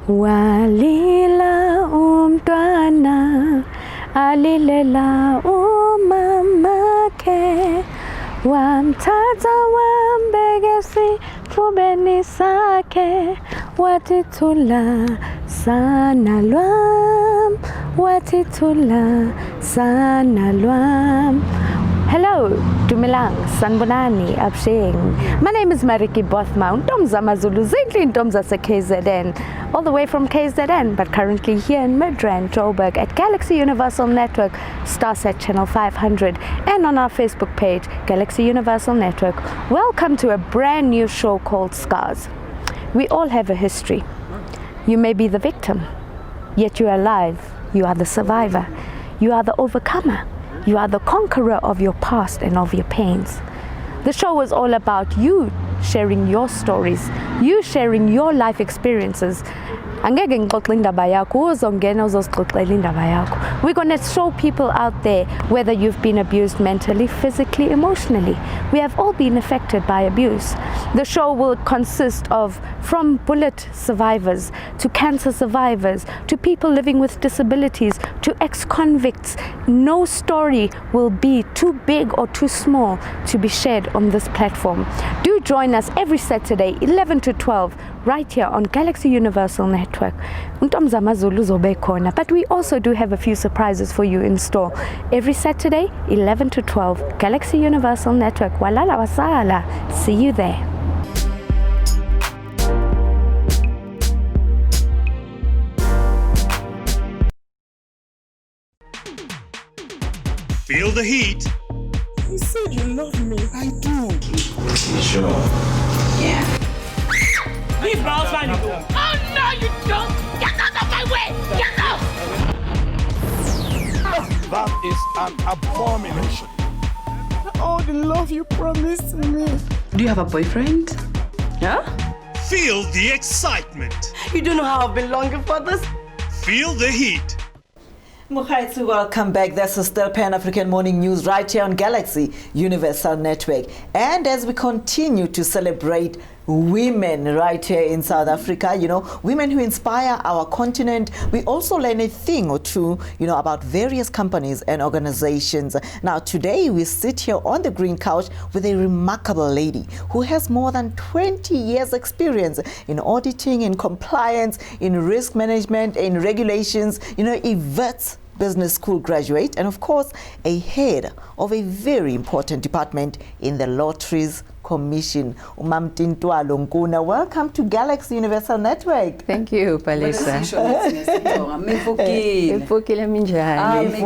Walila umntwana alilela umamake wamthatha wambeka esifubeni sakhe wathi thula sana lwam wathi thula sana lwam. Hello, Dumelang, Sanbonani, Absheng. My name is Mariki Bothma, Ntomza Mazulu, Zindli Ntomza KZN, all the way from KZN, but currently here in Midrand, Joburg, at Galaxy Universal Network, Starset Channel 500, and on our Facebook page, Galaxy Universal Network. Welcome to a brand new show called Scars. We all have a history. You may be the victim, yet you are alive. You are the survivor. You are the overcomer. You are the conqueror of your past and of your pains. The show is all about you sharing your stories, you sharing your life experiences. We're going to show people out there whether you've been abused mentally, physically, emotionally. We have all been affected by abuse. The show will consist of from bullet survivors to cancer survivors to people living with disabilities to ex-convicts. No story will be too big or too small to be shared on this platform. Do join us every Saturday 11 to 12 right here on Galaxy Universal Network. But we also do have a few surprises for you in store. Every Saturday 11 to 12 Galaxy Universal Network. Walala wasala. See you there. Feel the heat. You said you love me. I do. You sure? Yeah. Leave my house, man. Oh, no, you don't. Get out of my way. Get out. That is an abomination. All the love you promised me. Do you have a boyfriend? Yeah? Feel the excitement. You don't know how I've been longing for this. Feel the heat. Muhaitsu, welcome back. This is still Pan-African Morning News right here on Galaxy Universal Network. And as we continue to celebrate women right here in South Africa, you know, women who inspire our continent, we also learn a thing or two, you know, about various companies and organizations. Now, today we sit here on the green couch with a remarkable lady who has more than 20 years experience in auditing, in compliance, in risk management, in regulations, you know, Yvette's business school graduate, and of course, a head of a very important department in the Lotteries Commission. Tintswalo Nkuna, welcome to Galaxy Universal Network. Thank you, Palesa. Mifukile minjani?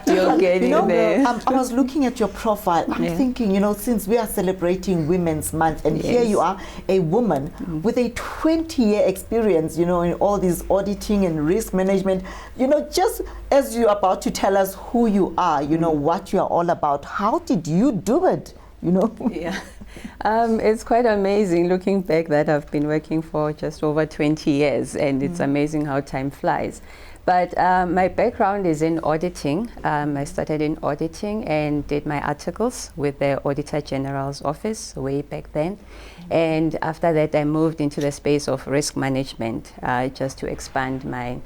You know, I was looking at your profile. I'm thinking, you know, since we are celebrating Women's Month, and here you are, a woman with a 20-year experience, you know, in all this auditing and risk management. You know, just as you're about to tell us who you are, you know, what you are all about, how did you do it, you know? Yeah. It's quite amazing looking back that I've been working for just over 20 years, and it's amazing how time flies. But my background is in auditing. I started in auditing and did my articles with the Auditor General's office way back then. And after that, I moved into the space of risk management just to expand my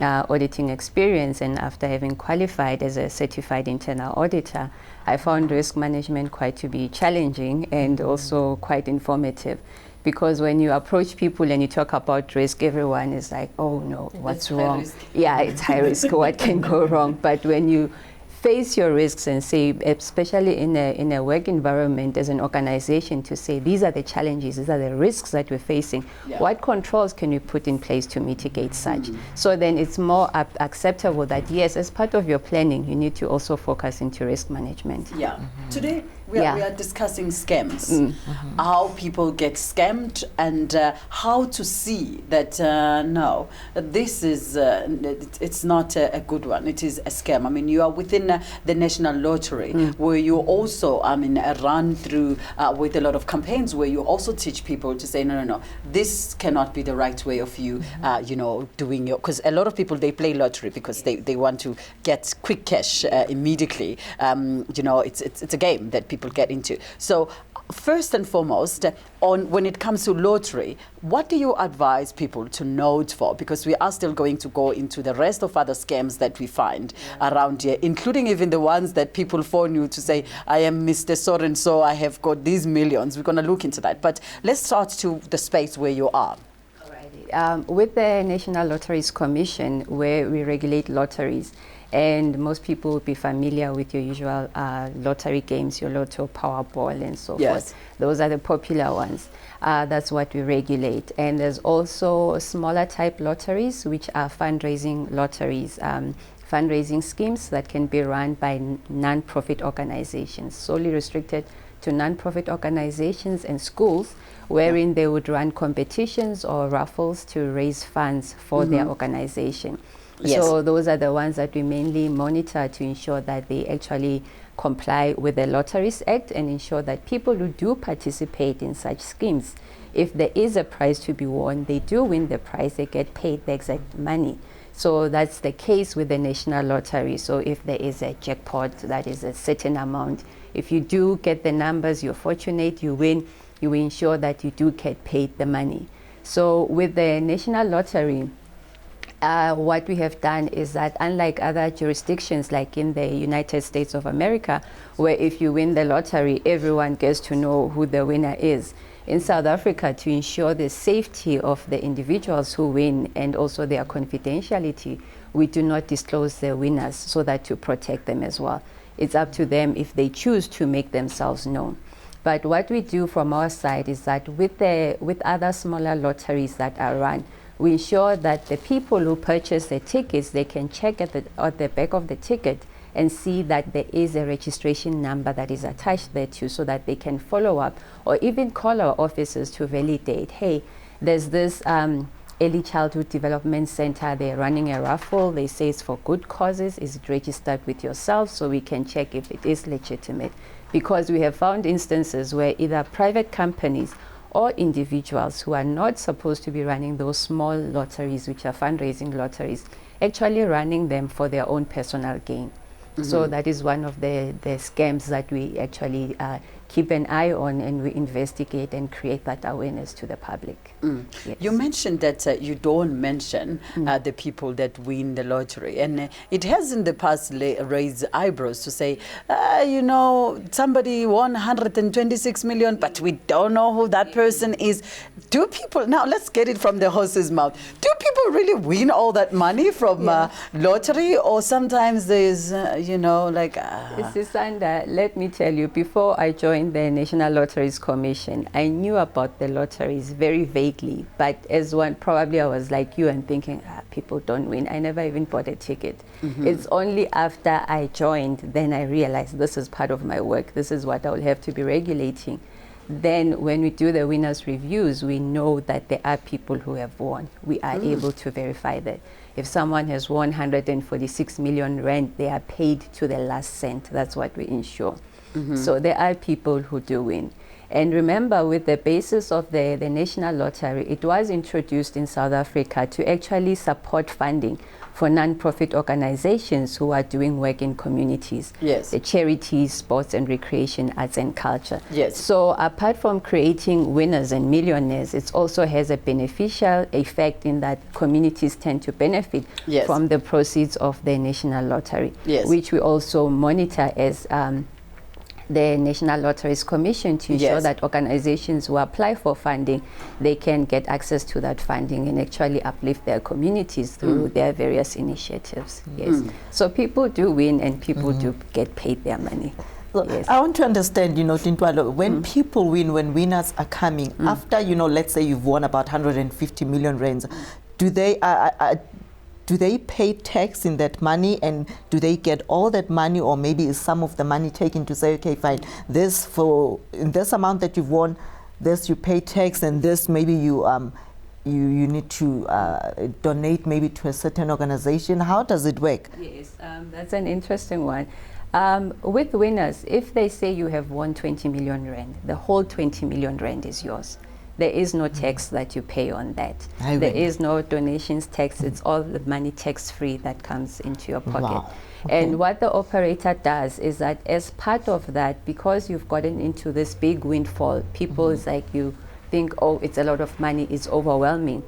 auditing experience. And after having qualified as a certified internal auditor, I found risk management quite to be challenging and also quite informative. Because when you approach people and you talk about risk, everyone is like, oh no, what's wrong? Yeah, it's high risk, what can go wrong? But when you face your risks and say, especially in a work environment as an organization, to say these are the challenges, these are the risks that we're facing, what controls can you put in place to mitigate such? So then it's more acceptable that yes, as part of your planning, you need to also focus into risk management. Yeah. Today we are discussing scams, how people get scammed, and how to see that no, this is it's not a good one. It is a scam. I mean, you are within the National Lottery, where you also, I mean, run through with a lot of campaigns where you also teach people to say, no, this cannot be the right way of you, you know, doing your, because a lot of people, they play lottery because they want to get quick cash immediately. You know, it's a game that people get into. So first and foremost, when it comes to lottery, what do you advise people to note for? Because we are still going to go into the rest of other scams that we find around here, including even the ones that people phone you to say, I am Mr. So-and-so, I have got these millions. We're going to look into that. But let's start to the space where you are. With the National Lotteries Commission, where we regulate lotteries, and most people will be familiar with your usual lottery games, your Lotto, Powerball, and so forth. Those are the popular ones. That's what we regulate. And there's also smaller type lotteries, which are fundraising lotteries, fundraising schemes that can be run by non-profit organizations, solely restricted to non-profit organizations and schools, wherein they would run competitions or raffles to raise funds for their organization. So those are the ones that we mainly monitor to ensure that they actually comply with the Lotteries Act and ensure that people who do participate in such schemes, if there is a prize to be won, they do win the prize, they get paid the exact money. So that's the case with the National Lottery. So if there is a jackpot that is a certain amount, if you do get the numbers, you're fortunate, you win, you ensure that you do get paid the money. So with the National Lottery, what we have done is that, unlike other jurisdictions like in the United States of America, where if you win the lottery, everyone gets to know who the winner is, in South Africa, to ensure the safety of the individuals who win and also their confidentiality, we do not disclose the winners so that to protect them as well. It's up to them if they choose to make themselves known. But what we do from our side is that with other smaller lotteries that are run, we ensure that the people who purchase the tickets, they can check at the back of the ticket and see that there is a registration number that is attached thereto, so that they can follow up or even call our offices to validate, hey, there's this Early Childhood Development Center, they're running a raffle, they say it's for good causes, is it registered with yourself, so we can check if it is legitimate. Because we have found instances where either private companies or individuals who are not supposed to be running those small lotteries, which are fundraising lotteries, actually running them for their own personal gain. So that is one of the scams that we actually keep an eye on, and we investigate and create that awareness to the public. Yes. You mentioned that you don't mention the people that win the lottery, and it has in the past raised eyebrows to say, you know, somebody won 126 million, but we don't know who that person is. Do people, now let's get it from the horse's mouth, do people really win all that money from lottery, or sometimes there's, you know, like... Sisanda, let me tell you, before I joined the National Lotteries Commission, I knew about the lotteries very vaguely, but as one, probably I was like you and thinking, people don't win. I never even bought a ticket. It's only after I joined, then I realized this is part of my work. This is what I will have to be regulating. Then when we do the winners reviews, we know that there are people who have won. We are able to verify that. If someone has won 146 million rand, they are paid to the last cent. That's what we ensure. So there are people who do win. And remember, with the basis of the National Lottery, it was introduced in South Africa to actually support funding for non-profit organizations who are doing work in communities. Yes. The charities, sports and recreation, arts and culture. Yes. So apart from creating winners and millionaires, it also has a beneficial effect in that communities tend to benefit from the proceeds of the National Lottery, which we also monitor as the National Lotteries Commission to ensure that organizations who apply for funding, they can get access to that funding and actually uplift their communities through their various initiatives. So people do win and people do get paid their money. So I want to understand, you know, Tintswalo, when people win, when winners are coming, after, you know, let's say you've won about 150 million rands, do do they pay tax in that money, and do they get all that money, or maybe is some of the money taken to say, okay, fine, this for in this amount that you've won, this you pay tax, and this maybe you need to donate maybe to a certain organization? How does it work? Yes, that's an interesting one. With winners, if they say you have won 20 million rand, the whole 20 million rand is yours. There is no tax that you pay on that. There is no donations tax. It's all the money tax-free that comes into your pocket. Wow. Okay. And what the operator does is that as part of that, because you've gotten into this big windfall, people is like you think, oh, it's a lot of money, it's overwhelming.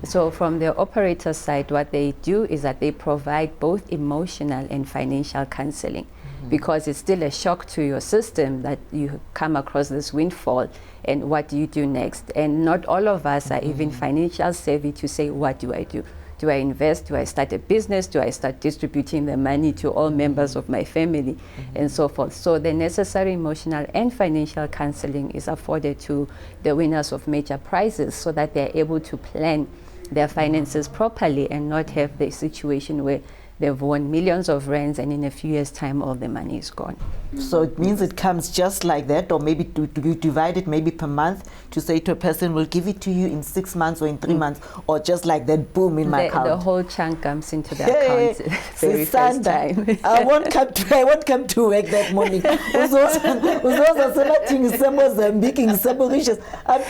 So from the operator side, what they do is that they provide both emotional and financial counseling, because it's still a shock to your system that you come across this windfall, and what do you do next? And not all of us are even financial savvy to say, what do I do? Do I invest? Do I start a business? Do I start distributing the money to all members of my family, and so forth? So the necessary emotional and financial counseling is afforded to the winners of major prizes, so that they're able to plan their finances properly and not have the situation where they've won millions of rands and in a few years' time all the money is gone. So it means it comes just like that, or maybe do you divide it maybe per month to say to a person, we'll give it to you in 6 months or in 3 months, or just like that, boom, in my account? The whole chunk comes into the account very first time. I won't come to work that morning. I'm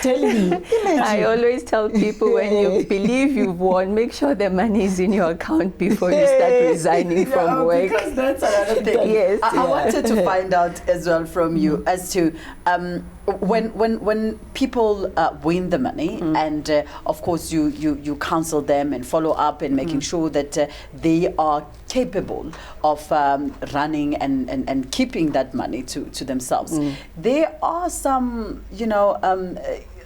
telling you. Imagine. I always tell people, when you believe you've won, make sure the money is in your account before you start resigning from work. Because that's another thing. Yes. I wanted to find out as well from you as to when people win the money, and of course you counsel them and follow up and making sure that they are capable of running and keeping that money to themselves. There are some,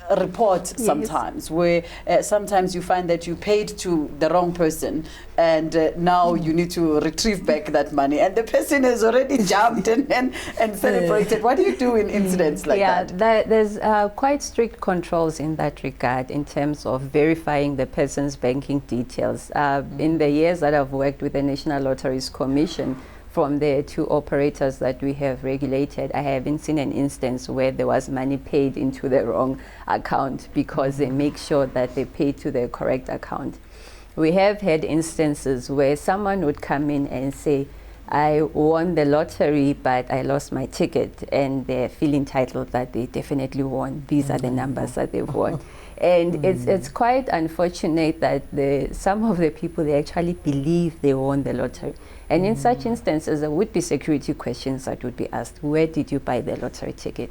reports sometimes where sometimes you find that you paid to the wrong person, and now you need to retrieve back that money, and the person has already jumped and celebrated. What do you do in incidents like that? There's quite strict controls in that regard in terms of verifying the person's banking details. In the years that I've worked with the National Lotteries Commission, from the 2 operators that we have regulated, I haven't seen an instance where there was money paid into the wrong account, because they make sure that they pay to the correct account. We have had instances where someone would come in and say, I won the lottery, but I lost my ticket, and they feel entitled that they definitely won. These are the numbers that they've won. And it's quite unfortunate that some of the people, they actually believe they won the lottery. And in such instances, there would be security questions that would be asked. Where did you buy the lottery ticket?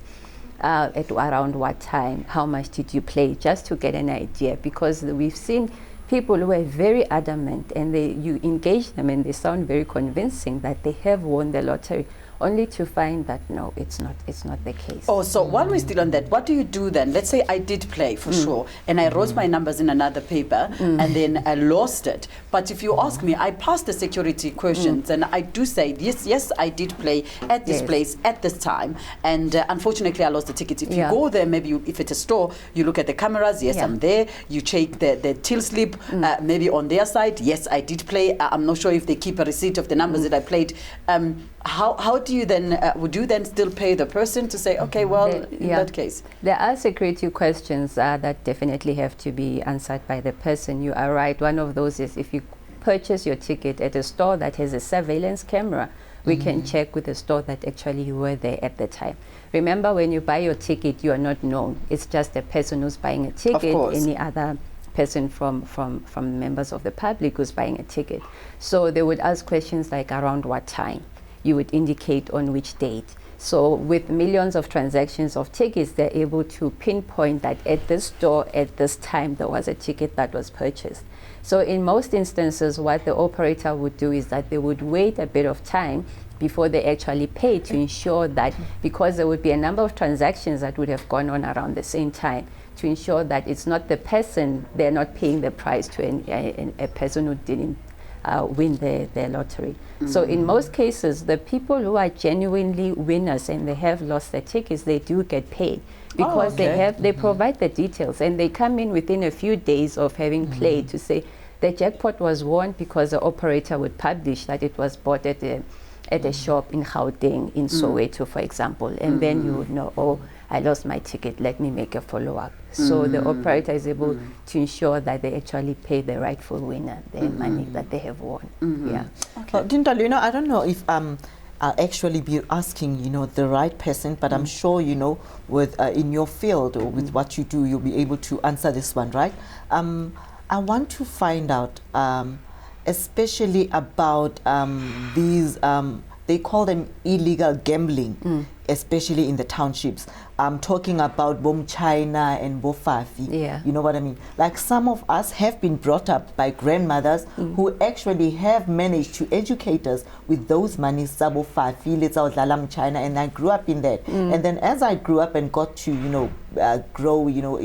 At around what time? How much did you play? Just to get an idea, because we've seen people who are very adamant, and you engage them and they sound very convincing that they have won the lottery, only to find that no, it's not the case. Oh, so while we're still on that, what do you do then? Let's say I did play for sure, and I wrote my numbers in another paper, and then I lost it. But if you ask me, I passed the security questions, and I do say, yes, I did play at this place at this time, and unfortunately I lost the tickets. If you go there, maybe if it's a store, you look at the cameras, yes, I'm there. You check the till slip, maybe on their side, yes, I did play. I'm not sure if they keep a receipt of the numbers that I played. How do you then, would you then still pay the person to say, okay, well, in that case? There are security questions that definitely have to be answered by the person. You are right. One of those is if you purchase your ticket at a store that has a surveillance camera, we can check with the store that actually you were there at the time. Remember, when you buy your ticket, you are not known. It's just the person who's buying a ticket. Any other person from members of the public who's buying a ticket. So they would ask questions like around what time. You would indicate on which date. So with millions of transactions of tickets, they're able to pinpoint that at this store, at this time, there was a ticket that was purchased. So in most instances, what the operator would do is that they would wait a bit of time before they actually pay, to ensure that, because there would be a number of transactions that would have gone on around the same time, to ensure that it's not the person, they're not paying the price to a person who didn't win the lottery. So in most cases, the people who are genuinely winners and they have lost their tickets, they do get paid, because they provide the details, and they come in within a few days of having played to say, The jackpot was won because the operator would publish that it was bought at a shop in Gauteng, in Soweto, for example, and then you would know, oh, I lost my ticket, let me make a follow-up. So the operator is able to ensure that they actually pay the rightful winner their money that they have won. Yeah. Tintswalo, you know, I don't know if I'll actually be asking, you know, the right person, but I'm sure, you know, with in your field or with what you do, you'll be able to answer this one, right? I want to find out, especially about these, they call them illegal gambling, especially in the townships. I'm talking about Bom China and Bofafi. Yeah. You know what I mean? Like some of us have been brought up by grandmothers who actually have managed to educate us with those monies, Sabo Fafi, Let's China, and I grew up in that. And then as I grew up and got to, you know, grow, you know,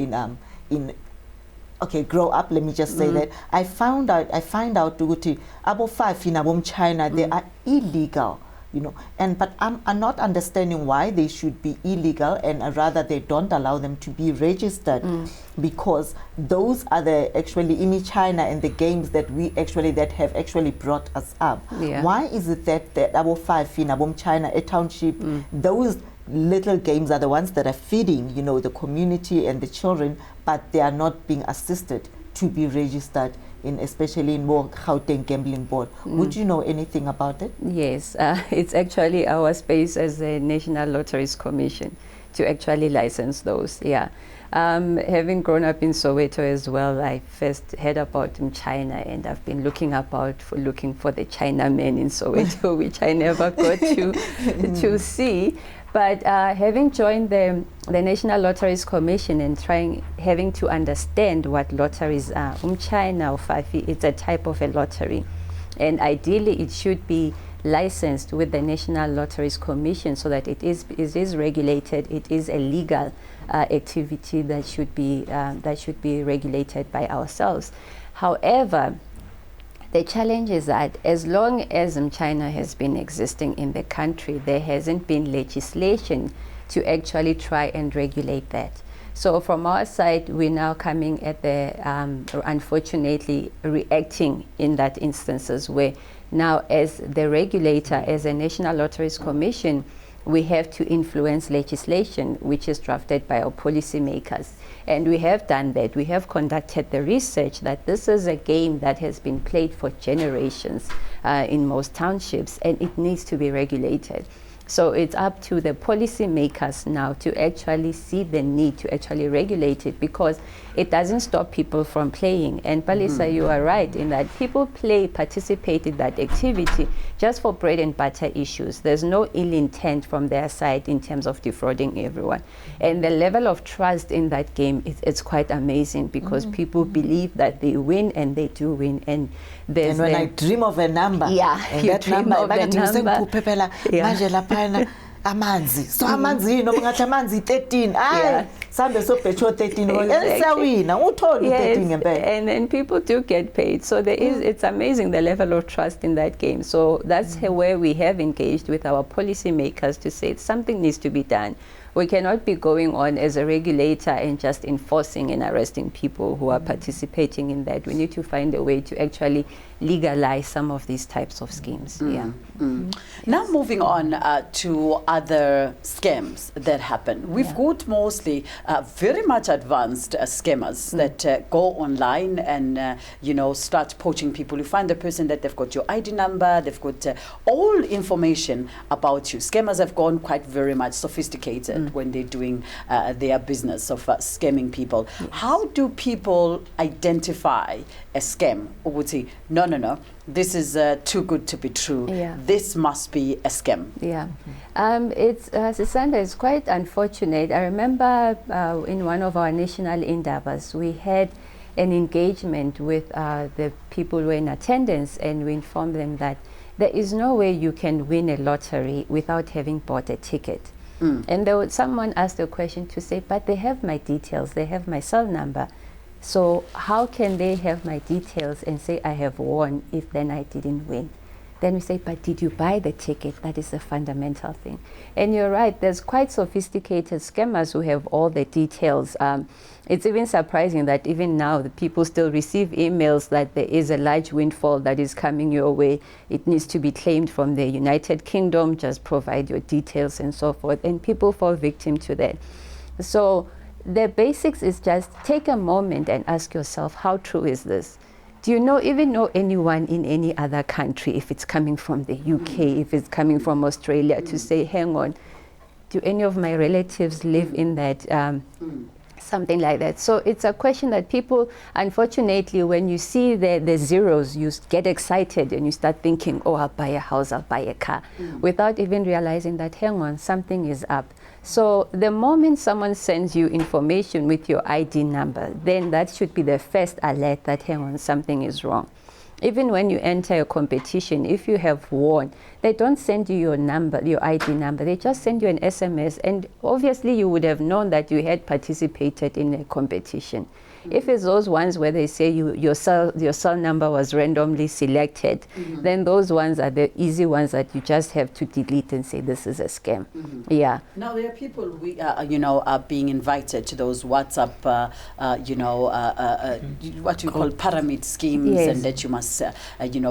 grow up, let me just say that, I find out Tuguti, Abo Fafi na Bom China, they are illegal. You know, but I'm not understanding why they should be illegal, and rather they don't allow them to be registered, because those are the actually in China and the games that have actually brought us up. Yeah. Why is it that Abo Five in Abom China, a township, those little games are the ones that are feeding, you know, the community and the children, but they are not being assisted to be registered in, especially in more Gauteng Gambling Board. Would you know anything about it? Yes, it's actually our space as the National Lotteries Commission to actually license those. Yeah, having grown up in Soweto as well, I first heard about China, and I've been looking for the Chinamen in Soweto, which I never got to see. But having joined the National Lotteries Commission and having to understand what lotteries are, China or Fafi, it's a type of a lottery. And ideally it should be licensed with the National Lotteries Commission so that it is regulated, it is a legal activity that should be regulated by ourselves. However, the challenge is that as long as China has been existing in the country, there hasn't been legislation to actually try and regulate that. So from our side, we're now coming at the, unfortunately, reacting in that instances where now as the regulator, as a National Lotteries Commission, we have to influence legislation which is drafted by our policymakers. And we have done that. We have conducted the research that this is a game that has been played for generations in most townships, and it needs to be regulated. So it's up to the policymakers now to actually see the need to actually regulate it, because it doesn't stop people from playing. And Palisa, you are right in that people participate in that activity just for bread and butter issues. There's no ill intent from their side in terms of defrauding everyone. And the level of trust in that game, it's quite amazing, because people believe that they win, and they do win. And when I dream of a number, and you dream of a number. Amanzi. So amanzi, no mga amanzi 13. Ay, sambe so pecho 13. And then people do get paid. So there is, it's amazing the level of trust in that game. So that's where we have engaged with our policymakers to say something needs to be done. We cannot be going on as a regulator and just enforcing and arresting people who are participating in that. We need to find a way to actually legalize some of these types of schemes. Now moving on to other scams that happen. We've got mostly very much advanced scammers that go online and start poaching people. You find the person that they've got your ID number, they've got all information about you. Scammers have gone quite very much sophisticated when they're doing their business of scamming people. How do people identify a scam? Or would say, no, this is too good to be true. This must be a scam. It's Sisanda, it's quite unfortunate. I remember in one of our national endeavors, we had an engagement with the people who were in attendance, and we informed them that there is no way you can win a lottery without having bought a ticket. And someone asked the question to say, but they have my details, they have my cell number. So how can they have my details and say I have won if then I didn't win? Then we say, but did you buy the ticket? That is the fundamental thing. And you're right, there's quite sophisticated scammers who have all the details. It's even surprising that even now the people still receive emails that there is a large windfall that is coming your way. It needs to be claimed from the United Kingdom, just provide your details and so forth. And people fall victim to that. So the basics is just take a moment and ask yourself, how true is this? Do you even know anyone in any other country, if it's coming from the UK, if it's coming from Australia, to say, hang on, do any of my relatives live in that, something like that? So it's a question that people, unfortunately, when you see the zeros, you get excited and you start thinking, oh, I'll buy a house, I'll buy a car, without even realizing that, hang on, something is up. So the moment someone sends you information with your ID number, then that should be the first alert that, hang on, something is wrong. Even when you enter a competition, if you have won, they don't send you your number, your ID number, they just send you an SMS, and obviously you would have known that you had participated in a competition. If it's those ones where they say your cell number was randomly selected, then those ones are the easy ones that you just have to delete and say this is a scam. Yeah. Now there are people are being invited to those WhatsApp, what do you call pyramid schemes, Yes. and that you must,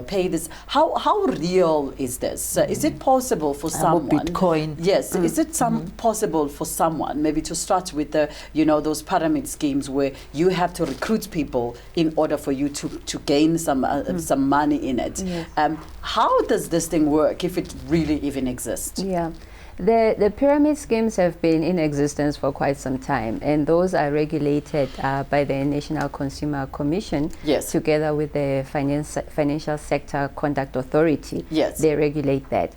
pay this. How real is this? Is it possible for someone? Bitcoin. Yes. Is it possible for someone maybe to start with those pyramid schemes where you have to recruit people in order for you to gain some money in it? Yes. How does this thing work, if it really even exists? Yeah. The pyramid schemes have been in existence for quite some time, and those are regulated by the National Consumer Commission, Yes. together with the Financial Sector Conduct Authority. Yes. They regulate that.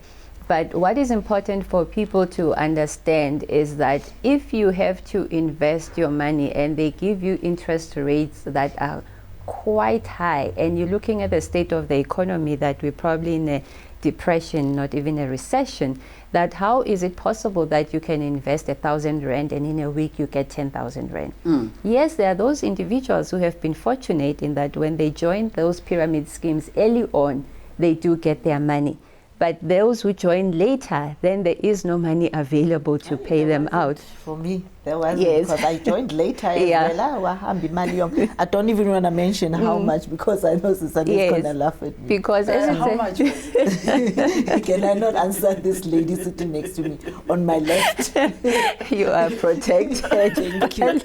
But what is important for people to understand is that if you have to invest your money and they give you interest rates that are quite high, and you're looking at the state of the economy that we're probably in a depression, not even a recession, that how is it possible that you can invest 1,000 rand and in a week you get 10,000 rand? Yes, there are those individuals who have been fortunate in that when they join those pyramid schemes early on, they do get their money. But those who join later, then there is no money available to pay them out. For me, there wasn't, Yes. because I joined later as Yeah. well. I don't even want to mention how much, because I know Susan is Yes. going to laugh at me. Because as How much was it? Can I not answer this lady sitting next to me on my left? you are protected. Thank you.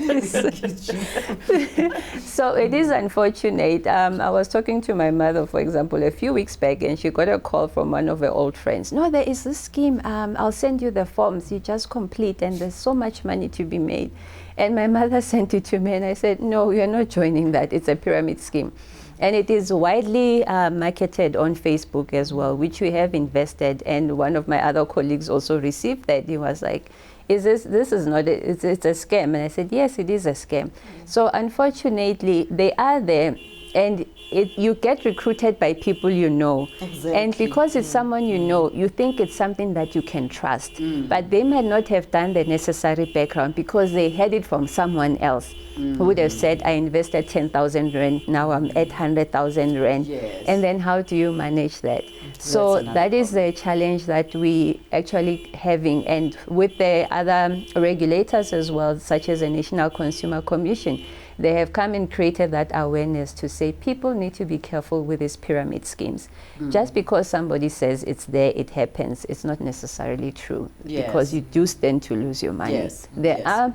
So it is unfortunate. I was talking to my mother, for example, a few weeks back, and she got a call from one of her old friends. No, there is this scheme. I'll send you the forms. You just complete, and there's so much money to be made. And my mother sent it to me, and I said, no, you're not joining that. It's a pyramid scheme. And it is widely marketed on Facebook as well, which we have invested. And one of my other colleagues also received that. He was like, this is not, it's a scam. And I said, yes, it is a scam. So unfortunately, they are there. And you get recruited by people you know. Exactly. And because it's someone you know, you think it's something that you can trust. But they might not have done the necessary background because they had it from someone else who would have said, I invested 10,000 rand, now I'm at 100,000 rand. Yes. And then how do you manage that? So that is the challenge that we actually having. And with the other regulators as well, such as the National Consumer Commission, they have come and created that awareness to say people need to be careful with these pyramid schemes. Just because somebody says it's there, it happens, it's not necessarily true. Yes. Because you do stand to lose your money. Yes. There Yes. are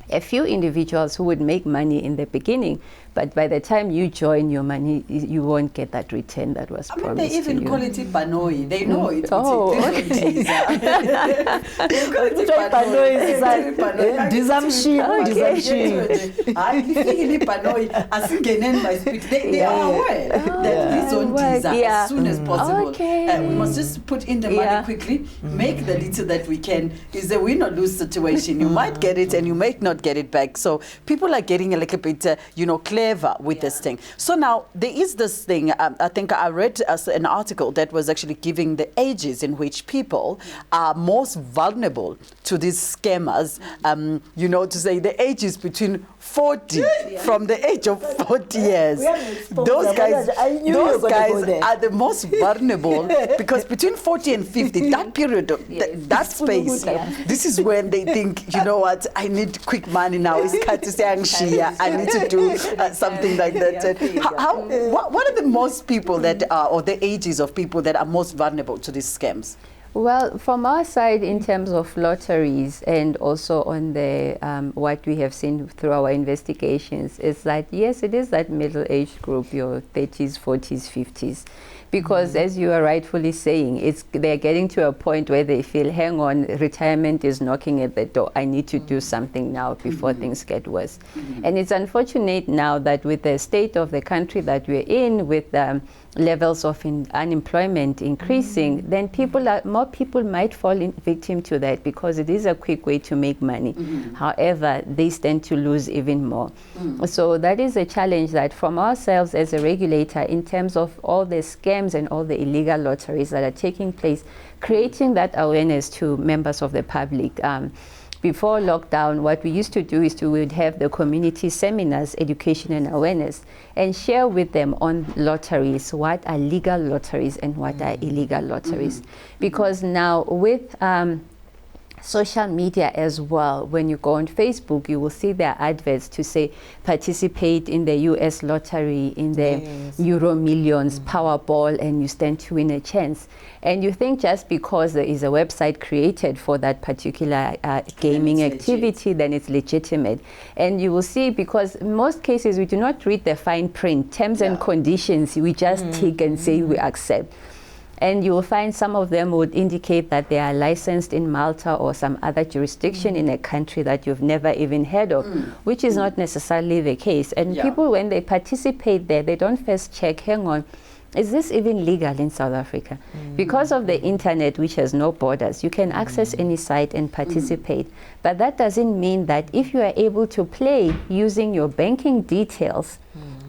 a few individuals who would make money in the beginning, but by the time you join your money, you won't get that return that was promised They even to you. call it Ipanoi. They know it. Oh, They call it They are aware that these on teaser Yeah. as soon as possible. Okay. We must just put in the money quickly, make the little that we can. It's a win or lose situation. You might get it and you might not get it back. So people are getting a little bit, clear clever with this thing. So now there is this thing, I think I read an article that was actually giving the ages in which people are most vulnerable to these scammers, you know, to say the age is between 40, from the age of 40 years. Those guys are the most vulnerable because between 40 and 50, that period, that space, this is when they think, you know what, I need quick money now. It's I need to do something like that. What are the most people that are, or the ages of people that are most vulnerable to these scams? Well, from our side, in terms of lotteries and also on the what we have seen through our investigations, is that yes, it is that middle age group, your 30s, 40s, 50s. Because as you are rightfully saying, they're getting to a point where they feel, hang on, retirement is knocking at the door. I need to do something now before things get worse. And it's unfortunate now that with the state of the country that we're in, with levels of unemployment increasing, then more people might fall victim to that because it is a quick way to make money. However, they stand to lose even more. So that is a challenge that from ourselves as a regulator, in terms of all the scams and all the illegal lotteries that are taking place, creating that awareness to members of the public. Before lockdown, what we used to do is we would have the community seminars, education and awareness, and share with them on lotteries, what are legal lotteries and what are illegal lotteries. Because now with social media as well, when you go on Facebook, you will see their adverts to say participate in the US lottery, in the Euro Millions, Powerball, and you stand to win a chance. And you think just because there is a website created for that particular gaming activity, then it's legitimate. And you will see, because in most cases we do not read the fine print, terms and conditions, we just take and say we accept. And you will find some of them would indicate that they are licensed in Malta or some other jurisdiction in a country that you've never even heard of, which is not necessarily the case. And people, when they participate there, they don't first check, hang on, is this even legal in South Africa? Because of the internet, which has no borders, you can access any site and participate. But that doesn't mean that if you are able to play using your banking details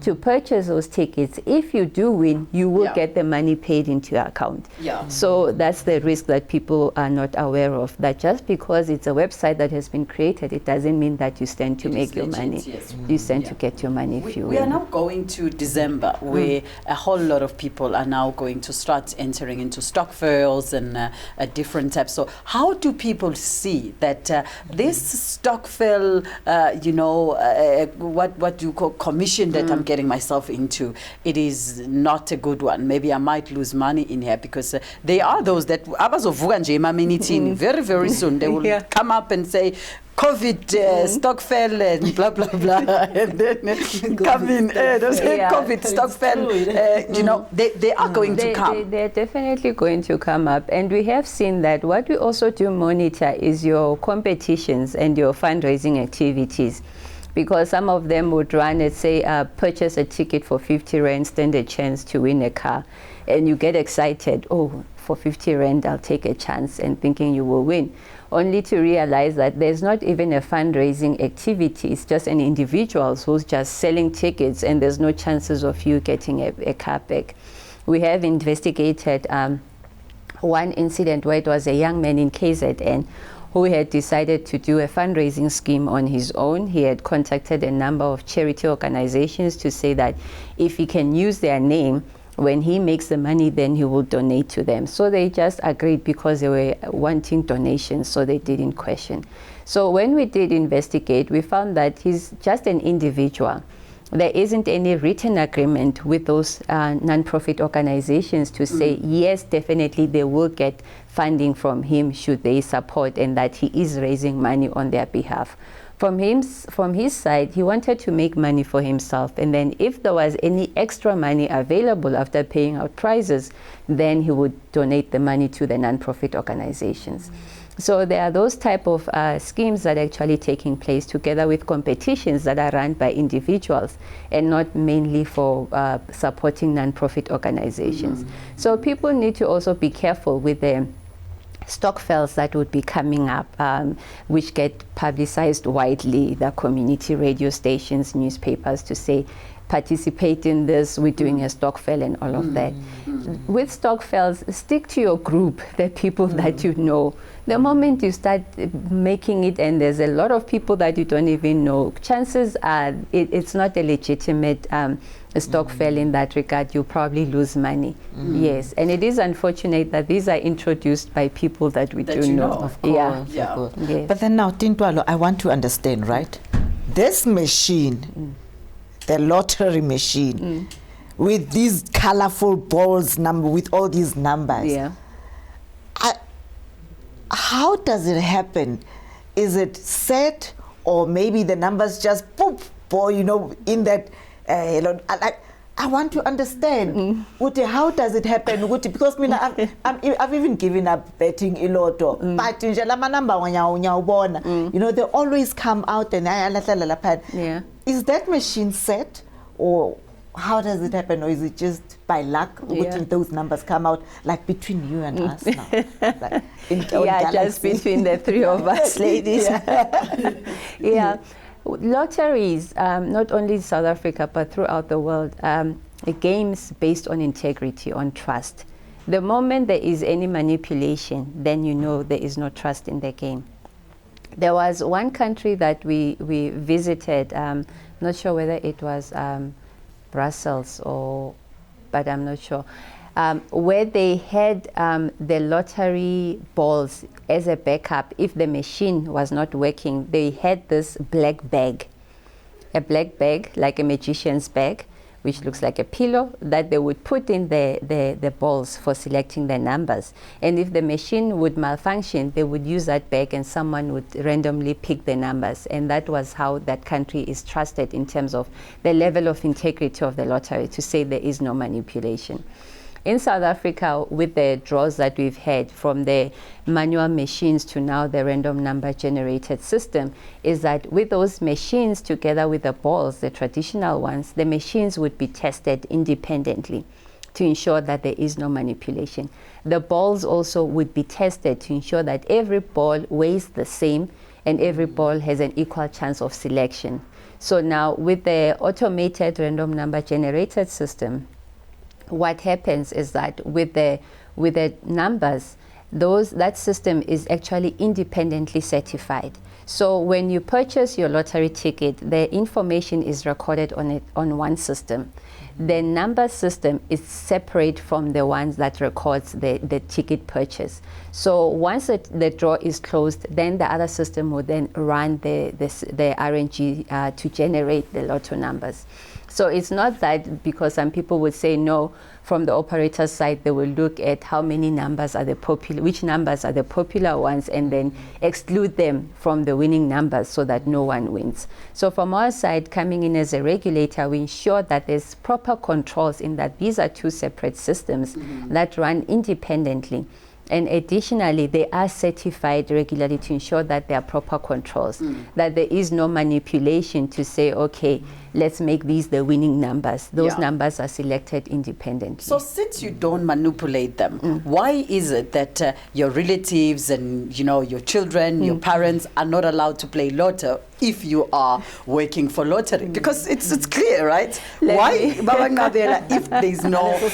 to purchase those tickets, if you do win, you will get the money paid into your account. So that's the risk that people are not aware of, that just because it's a website that has been created, it doesn't mean that you stand to make your money. You stand to get your money if you win. We are now going to December, where a whole lot of people are now going to start entering into stock fails and different types. So how do people see that this stock fail, you know, what you call commission that I'm getting myself into, it is not a good one. Maybe I might lose money in here, because there are those that very, very soon they will come up and say COVID stock fell and blah blah blah, and then come in COVID stock fell. You know, they are going to come. They're definitely going to come up, and we have seen that. What we also do monitor is your competitions and your fundraising activities. Because some of them would run and say, purchase a ticket for 50 Rand, stand a chance to win a car. And you get excited, oh, for 50 Rand, I'll take a chance, and thinking you will win. Only to realize that there's not even a fundraising activity. It's just an individual who's just selling tickets, and there's no chances of you getting a car back. We have investigated one incident where it was a young man in KZN who had decided to do a fundraising scheme on his own. He had contacted a number of charity organizations to say that if he can use their name, when he makes the money, then he will donate to them. So they just agreed because they were wanting donations, so they didn't question. So when we did investigate, we found that he's just an individual. There isn't any written agreement with those non-profit organizations to say, yes, definitely they will get funding from him should they support, and that he is raising money on their behalf. From his side, he wanted to make money for himself, and then if there was any extra money available after paying out prizes, then he would donate the money to the non-profit organizations. So there are those type of schemes that are actually taking place together with competitions that are run by individuals and not mainly for supporting non-profit organizations. So people need to also be careful with the stockfels that would be coming up, which get publicized widely, the community radio stations, newspapers, to say, participate in this, we're doing a stockfel and all of that. With stockfels, stick to your group, the people that you know. The moment you start making it and there's a lot of people that you don't even know, chances are it's not a legitimate stockfel in that regard. You'll probably lose money. Yes, and it is unfortunate that these are introduced by people that we do know. Of course, Yeah. of course. Yes. But then now, Tintswalo, I want to understand, right? This machine, the lottery machine, with these colorful balls, with all these numbers. Yeah. How does it happen? Is it set, or maybe the numbers just poof, or in that? I want to understand. How does it happen? Because I've even given up betting iLotto. But they always come out and Yeah. Is that machine set, or how does it happen, or is it just by luck? Yeah. Those numbers come out like between you and us now. Like Yeah, just between the three of us ladies. Yeah. Lotteries, not only in South Africa, but throughout the world, games based on integrity, on trust. The moment there is any manipulation, then you know there is no trust in the game. There was one country that we visited, not sure whether it was Brussels but I'm not sure, where they had the lottery balls as a backup. If the machine was not working, they had this black bag, a black bag like a magician's bag, which looks like a pillow, that they would put in the balls for selecting the numbers. And if the machine would malfunction, they would use that bag and someone would randomly pick the numbers. And that was how that country is trusted in terms of the level of integrity of the lottery, to say there is no manipulation. In South Africa, with the draws that we've had from the manual machines to now the random number generated system, is that with those machines together with the balls, the traditional ones, the machines would be tested independently to ensure that there is no manipulation. The balls also would be tested to ensure that every ball weighs the same and every ball has an equal chance of selection. So now with the automated random number generated system, what happens is that with the numbers, that system is actually independently certified. So when you purchase your lottery ticket, the information is recorded on one system. The number system is separate from the ones that records the ticket purchase. So once the draw is closed, then the other system will then run the RNG to generate the lotto numbers. So it's not that, because some people would say no, from the operator's side, they will look at how many numbers are which numbers are the popular ones, and then exclude them from the winning numbers so that no one wins. So from our side, coming in as a regulator, we ensure that there's proper controls in that these are two separate systems that run independently. And additionally, they are certified regularly to ensure that there are proper controls, that there is no manipulation to say, okay, let's make these the winning numbers. Those numbers are selected independently. So since you don't manipulate them, why is it that your relatives and your children, your parents are not allowed to play lotto if you are working for lottery? Because it's clear, right? Why, Baba Ngabela, if there's no... So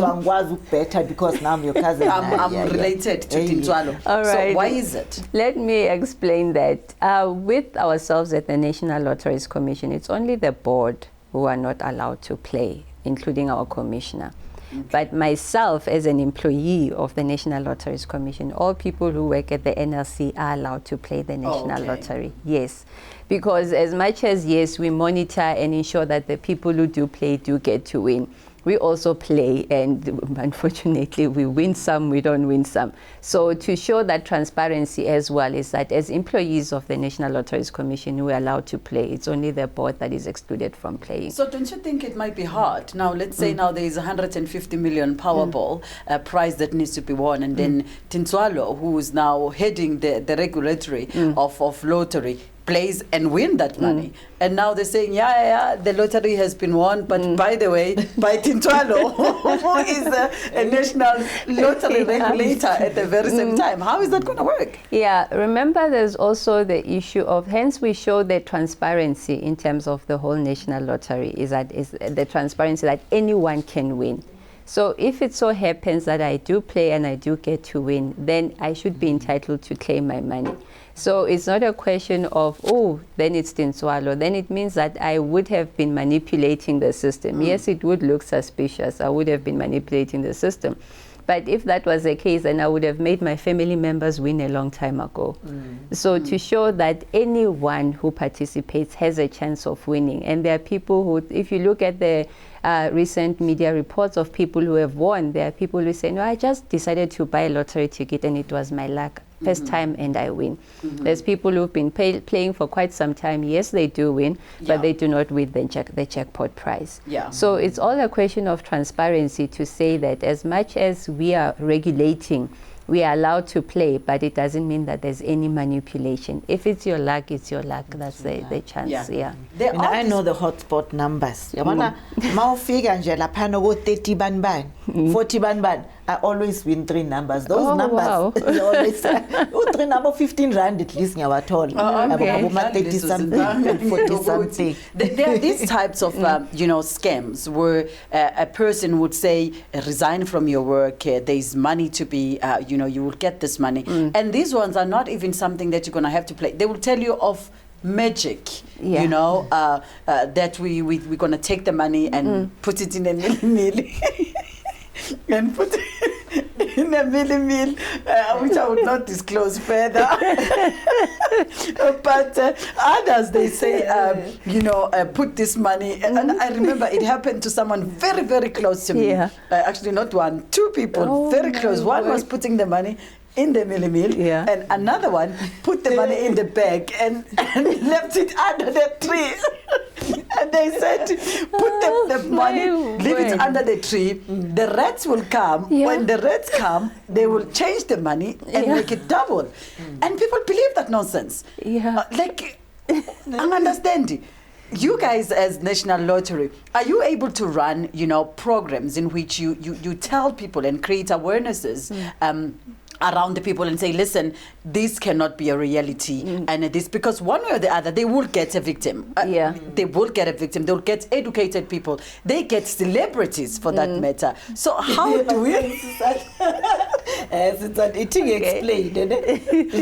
I'm better because now I'm your cousin. I'm related to Tintswalo. All right. So why is it? Let me explain that. With ourselves at the National Lotteries Commission, it's only the board who are not allowed to play, including our commissioner. Okay. But myself, as an employee of the National Lotteries Commission, all people who work at the NLC are allowed to play the National Lottery. Yes. Because as much as, yes, we monitor and ensure that the people who do play do get to win, we also play, and unfortunately we win some, we don't win some. So to show that transparency as well, is that as employees of the National Lotteries Commission, we're allowed to play. It's only the board that is excluded from playing. So don't you think it might be hard? Now, let's say now there is 150 million Powerball prize that needs to be won, and then Tintswalo, who is now heading the regulatory of lottery, plays and win that money. And now they're saying, the lottery has been won, but by the way, by Tintswalo, who is a national lottery regulator at the very same time. How is that going to work? Yeah, remember there's also the issue of, hence we show the transparency in terms of the whole national lottery, is the transparency that anyone can win. So if it so happens that I do play and I do get to win, then I should be entitled to claim my money. So it's not a question of, oh, then it's Tintswalo. Then it means that I would have been manipulating the system. Yes, it would look suspicious. I would have been manipulating the system. But if that was the case, then I would have made my family members win a long time ago. So to show that anyone who participates has a chance of winning. And there are people who, if you look at the recent media reports of people who have won, there are people who say, no, I just decided to buy a lottery ticket and it was my luck. First time and I win. There's people who've been playing for quite some time. Yes, they do win, but they do not win the jackpot prize. So it's all a question of transparency to say that as much as we are regulating, we are allowed to play, but it doesn't mean that there's any manipulation. If it's your luck, it's your luck. That's the chance. I know the hotspot numbers. Yabona mawufika nje lapha no 30 ban 40 ban. I always win 3 numbers. Those numbers, wow. always 3 number 15 rand at least. Okay. 30 something, 40 something. There are these types of scams where a person would say, resign from your work. There is money to be, you will get this money, and these ones are not even something that you're going to have to play. They will tell you of magic, that we're going to take the money and put it in a mill and put it in a mill, which I would not disclose further. But others, they say, put this money. And I remember it happened to someone very, very close to me. Actually, not one, 2 people, very close. One was putting the money in the mill, and another one put the money in the bag and left it under the tree. And they said, put the money, leave it under the tree. The rats will come. When the rats come, they will change the money and make it double. And people believe that nonsense. I understand. You guys, as National Lottery, are you able to run, programs in which you tell people and create awarenesses around the people and say, listen, this cannot be a reality, and this, because one way or the other, they will get a victim. They will get a victim. They will get educated people. They get celebrities for that matter. So how do we? As it's an eating explained.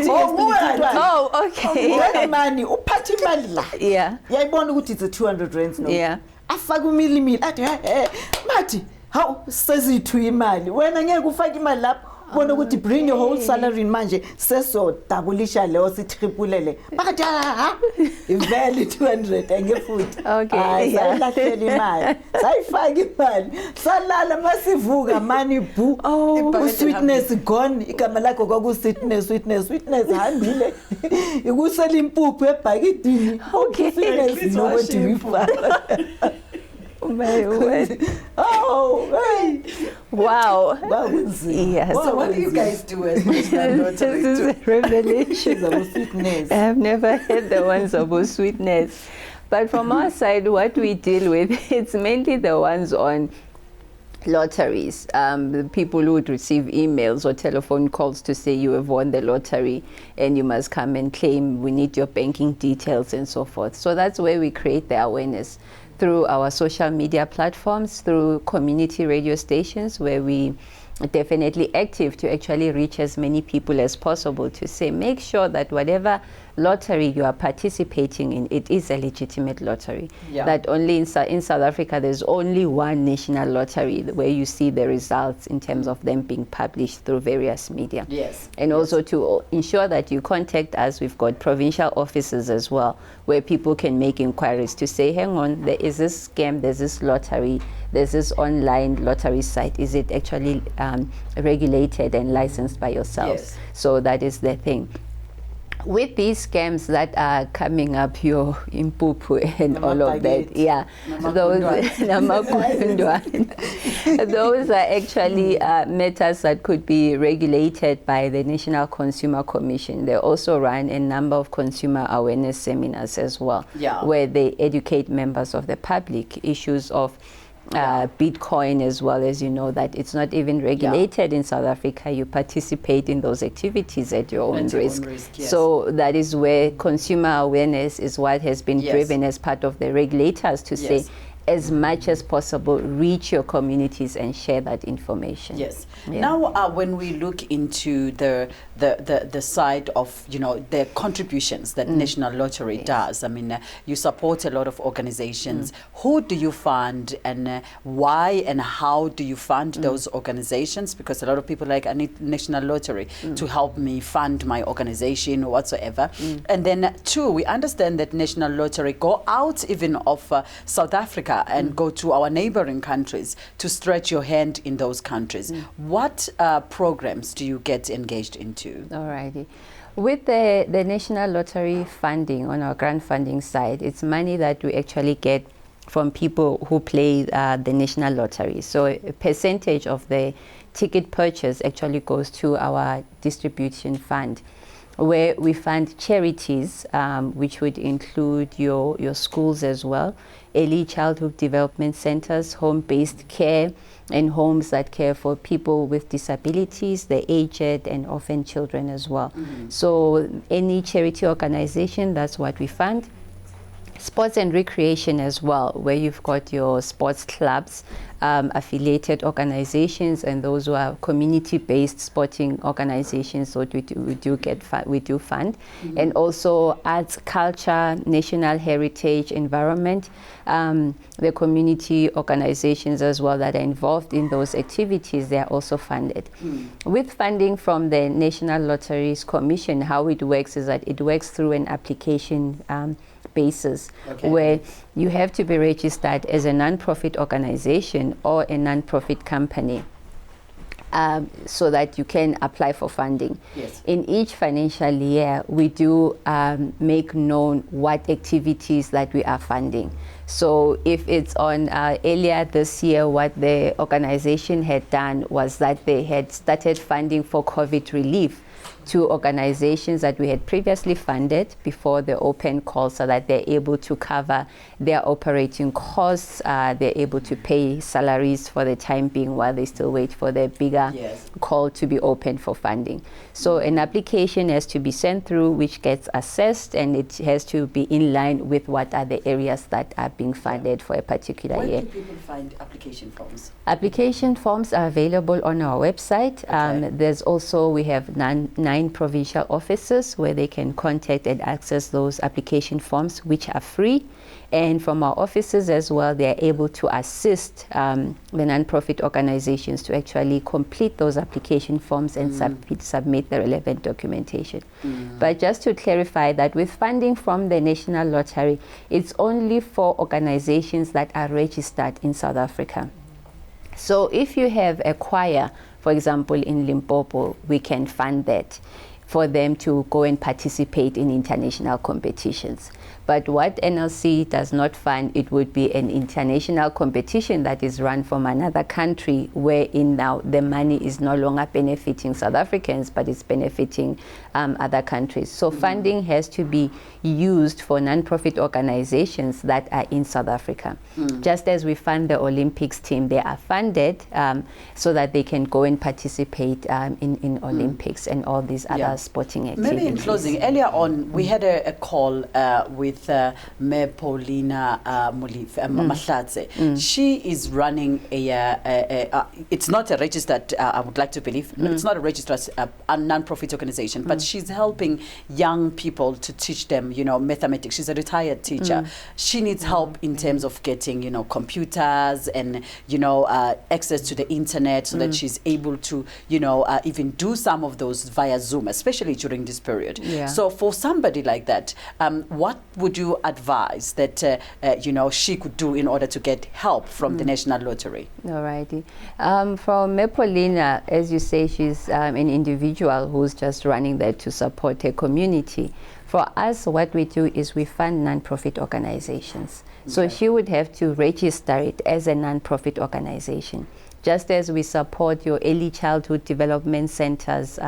Oh, okay. Money, uphathi imali la. Yayibona ukuthi it's a 200 rands no. Afaka umili athi mathi how sezithu imali wena ngeke ufake imali lapho. Bona ukuthi bring your whole salary manje seso doubleisha leyo si tripulele bathi ivele 200 angefuthi sayilahlela imali sayifaka imali salala masivuka money boo sweetness gone igama lakho kwaku sweetness hambile ikusela impuphu ebhakidini sweetness nokuthi wifaka. Wow. Yes. So what do you guys do as National Lottery? This is a revelation of sweetness. I have never heard the ones about sweetness. But from our side, what we deal with, it's mainly the ones on lotteries. The people who would receive emails or telephone calls to say you have won the lottery and you must come and claim, we need your banking details and so forth. So that's where we create the awareness through our social media platforms, through community radio stations, where we are definitely active to actually reach as many people as possible to say, make sure that whatever lottery you are participating in, it is a legitimate lottery. That only in South Africa, there's only one national lottery where you see the results in terms of them being published through various media. And also to ensure that you contact us, we've got provincial offices as well, where people can make inquiries to say, hang on, there is this scam, there's this lottery, there's this online lottery site. Is it actually regulated and licensed by yourselves? So that is the thing. with these scams that are coming up, your impupu and all of that, yeah, those those are actually matters that could be regulated by the National Consumer Commission. They also run a number of consumer awareness seminars as well, where they educate members of the public issues of Bitcoin, as well as, you know, that it's not even regulated in South Africa. You participate in those activities at your own risk. Yes. So that is where consumer awareness is what has been driven as part of the regulators to say, as much as possible, reach your communities and share that information. Yes. Now, when we look into the side of, you know, the contributions that National Lottery does, I mean, you support a lot of organizations. Who do you fund, and why and how do you fund those organizations? Because a lot of people are like, I need National Lottery to help me fund my organization or whatsoever. And then two, we understand that National Lottery go out even of South Africa and go to our neighboring countries to stretch your hand in those countries. What programs do you get engaged into? Alrighty. With the National Lottery funding on our grant funding side, it's money that we actually get from people who play the National Lottery. So a percentage of the ticket purchase actually goes to our distribution fund, where we fund charities, which would include your schools as well, early childhood development centers, home-based care, and homes that care for people with disabilities, the aged and orphan children as well. So any charity organization, that's what we fund. Sports and recreation as well, where you've got your sports clubs, affiliated organizations, and those who are community-based sporting organizations. So we do fund, and also arts, culture, national heritage, environment, the community organizations as well that are involved in those activities. They are also funded. With funding from the National Lotteries Commission, how it works is that it works through an application basis, where you have to be registered as a non-profit organization or a non-profit company, so that you can apply for funding. In each financial year, we do make known what activities that we are funding. So if it's on earlier this year, what the organization had done was that they had started funding for COVID relief to organizations that we had previously funded before the open call, so that they're able to cover their operating costs, they're able to pay salaries for the time being while they still wait for the bigger call to be open for funding. So an application has to be sent through, which gets assessed, and it has to be in line with what are the areas that are being funded for a particular year. Where do people find application forms? Application forms are available on our website. There's also, we have 9 provincial offices where they can contact and access those application forms, which are free. And from our offices as well, they are able to assist the non-profit organizations to actually complete those application forms and submit the relevant documentation. But just to clarify that with funding from the National Lottery, it's only for organizations that are registered in South Africa. So if you have a choir, for example, in Limpopo, we can fund that for them to go and participate in international competitions. But what NLC does not fund, it would be an international competition that is run from another country, wherein now the money is no longer benefiting South Africans, but it's benefiting other countries. So funding has to be used for non-profit organizations that are in South Africa. Just as we fund the Olympics team, they are funded so that they can go and participate in Olympics and all these other sporting activities. Maybe in closing, earlier on, we had a call with Mayor Paulina Mahlatse. She is running it's not a registered, I would like to believe, it's not a registered non-profit organization, but she's helping young people to teach them, you know, mathematics. She's a retired teacher. She needs help in terms of getting, you know, computers and, you know, access to the internet, so that she's able to, you know, even do some of those via Zoom, especially especially during this period. Yeah. So for somebody like that, what would you advise that she could do in order to get help from the National Lottery? Alrighty. For Mepolina, as you say, she's an individual who's just running that to support her community. For us, what we do is we fund non-profit organizations. So she would have to register it as a non-profit organization. Just as we support your early childhood development centers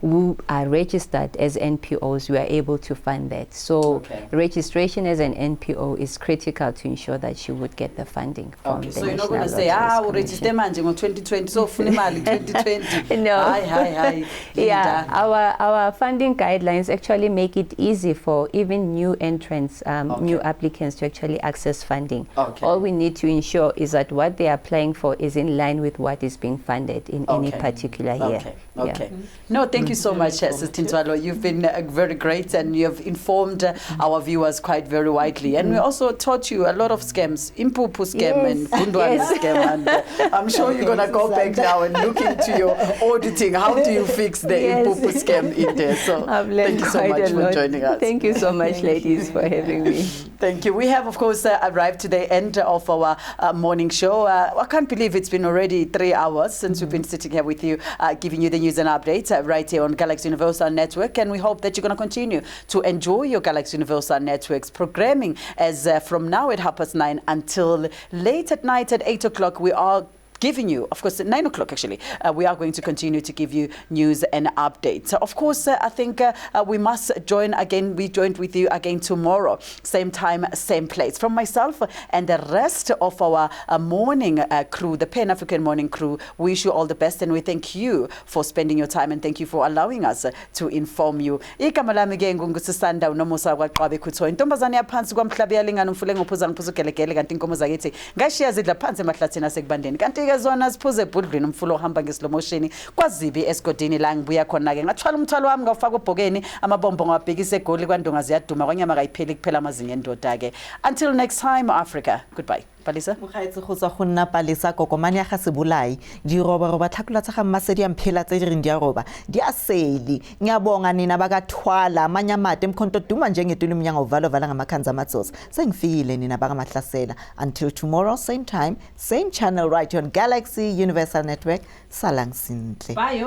who are registered as NPOs, we are able to fund that. So registration as an NPO is critical to ensure that she would get the funding from the So you're not National going to say, Lotteries we register manje in 2020, so funimali 2020. No. Hi. Yeah, our funding guidelines actually make it easy for even new entrants, new applicants to actually access funding. All we need to ensure is that what they are applying for is in line with what is being funded in any particular year. Okay. No, thank you so much, Sister Tintswalo. You've been very great, and you have informed our viewers quite very widely. And we also taught you a lot of scams, Impupu scam and Kundwana scam. And I'm sure you're going to go back now and look into your auditing. How do you fix the Impupu scam in there? So thank you so much for joining us. Thank you so much, ladies, for having me. Thank you. We have, of course, arrived to the end of our morning show. I can't believe it's been already 3 hours since we've been sitting here with you, giving you the news and updates right here on Galaxy Universal Network. And we hope that you're going to continue to enjoy your Galaxy Universal Network's programming as from now at 9:30 until late at night at 8 o'clock. We are giving you, of course, at 9 o'clock actually, we are going to continue to give you news and updates. Of course, I think we must join again. We joined with you again tomorrow, same time, same place. From myself and the rest of our morning crew, the Pan-African morning crew, we wish you all the best, and we thank you for spending your time, and thank you for allowing us to inform you. Igama lami ke ngungusisanda unomusa kwaqwabe khutho intombazane yaphansi kwamhlabe yalingana umfule ngophuza ngiphuza ugelegele kanti inkomo zakithi ngashiya zidla phansi emahlathini asekubandeni kanti ke zona siphuze ebhudlweni umfulo ohamba ngeslomotion kwazibi esigodini la ngibuya khona ke ngathwala umthwalo wami ngawufaka obhokeni amabombo ngawabhekisa egoli kwandonga ziyaduma kwanyama kayipheli kuphela amazinga endoda ke. Until next time, Africa, goodbye. Palisa Mogaetse go tswa go nna Palisa kokomane ya ga sebolai di roba tlhakula tsa ga mmasedi ya mphela tse di reng di a roba di a seli ngiyabonga nina bakathwala amanyamade emkhonto duma njengetuni umnyango uvalo-vala ngamakhanza amatsosi sengifikile nina bakamahlasela. Until tomorrow, same time, same channel, right here on Galaxy Universal Network. Salang sintle. Bye.